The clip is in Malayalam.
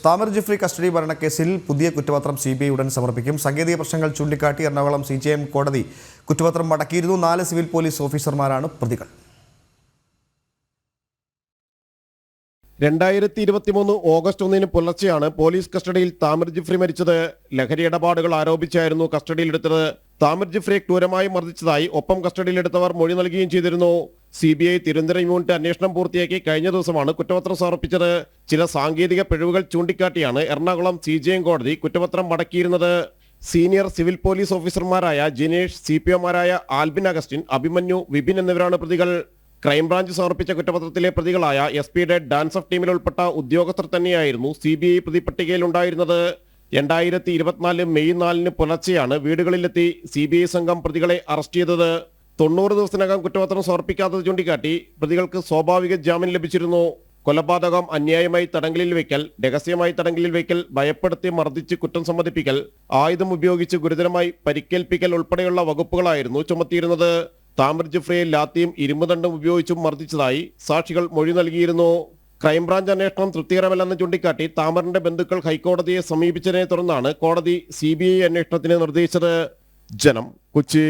താമർ ജിഫ്രി കസ്റ്റഡി മരണക്കേസിൽ പുതിയ കുറ്റപത്രം CBI ഉടൻ സമർപ്പിക്കും. സാങ്കേതിക പ്രശ്നങ്ങൾ ചൂണ്ടിക്കാട്ടി എറണാകുളം CJM കോടതി കുറ്റപത്രം മടക്കിയിരുന്നു. 4 സിവിൽ പോലീസ് ഓഫീസർമാരാണ് പ്രതികൾ. 2023 ഓഗസ്റ്റ് 1 പുലർച്ചെയാണ് പോലീസ് കസ്റ്റഡിയിൽ താമർ ജിഫ്രി മരിച്ചത്. ലഹരി ഇടപാടുകൾ ആരോപിച്ചായിരുന്നു കസ്റ്റഡിയിലെടുത്തത്. താമർ ജിഫ്രിയെ ക്രൂരമായി മർദ്ദിച്ചതായി ഒപ്പം കസ്റ്റഡിയിലെടുത്തവർ മൊഴി നൽകുകയും ചെയ്തിരുന്നു. CBI തിരുവനന്തപുരം യൂണിറ്റ് അന്വേഷണം പൂർത്തിയാക്കി കഴിഞ്ഞ ദിവസമാണ് കുറ്റപത്രം സമർപ്പിച്ചത്. ചില സാങ്കേതിക പിഴവുകൾ ചൂണ്ടിക്കാട്ടിയാണ് എറണാകുളം CJM കോടതി കുറ്റപത്രം മടക്കിയിരുന്നത്. സീനിയർ സിവിൽ പോലീസ് ഓഫീസർമാരായ ജിനേഷ്, CPOമാരായ ആൽബിൻ അഗസ്റ്റിൻ, അഭിമന്യു, വിപിൻ എന്നിവരാണ് പ്രതികൾ. ക്രൈംബ്രാഞ്ച് സമർപ്പിച്ച കുറ്റപത്രത്തിലെ പ്രതികളായ SP-യുടെ ഡാൻസ് ഓഫ് ടീമിൽ ഉൾപ്പെട്ട ഉദ്യോഗസ്ഥർ തന്നെയായിരുന്നു CBI പ്രതിപട്ടികയിലുണ്ടായിരുന്നത്. 2024 മെയ് 4 പുലർച്ചെയാണ് വീടുകളിലെത്തി CBI സംഘം പ്രതികളെ അറസ്റ്റ് ചെയ്തത്. 90 ദിവസത്തിനകം കുറ്റപത്രം സമർപ്പിക്കാത്തത് ചൂണ്ടിക്കാട്ടി പ്രതികൾക്ക് സ്വാഭാവിക ജാമ്യം ലഭിച്ചിരുന്നു. കൊലപാതകം, അന്യായമായി തടങ്കലിൽ വയ്ക്കൽ, രഹസ്യമായി തടങ്കലിൽ വയ്ക്കൽ, ഭയപ്പെടുത്തി മർദ്ദിച്ച് കുറ്റം സമ്മതിപ്പിക്കൽ, ആയുധം ഉപയോഗിച്ച് ഗുരുതരമായി പരിക്കേൽപ്പിക്കൽ ഉൾപ്പെടെയുള്ള വകുപ്പുകളായിരുന്നു ചുമത്തിയിരുന്നത്. താമർ ജിഫ്രിയെ ലാത്തിയും ഇരുമ്പുദണ്ഡും ഉപയോഗിച്ചും മർദ്ദിച്ചതായി സാക്ഷികൾ മൊഴി നൽകിയിരുന്നു. ക്രൈംബ്രാഞ്ച് അന്വേഷണം തൃപ്തികരമല്ലെന്ന് ചൂണ്ടിക്കാട്ടി താമറിന്റെ ബന്ധുക്കൾ ഹൈക്കോടതിയെ സമീപിച്ചതിനെ തുടർന്നാണ് കോടതി CBI അന്വേഷണത്തിന് നിർദ്ദേശിച്ചത്. ജനം, കൊച്ചി.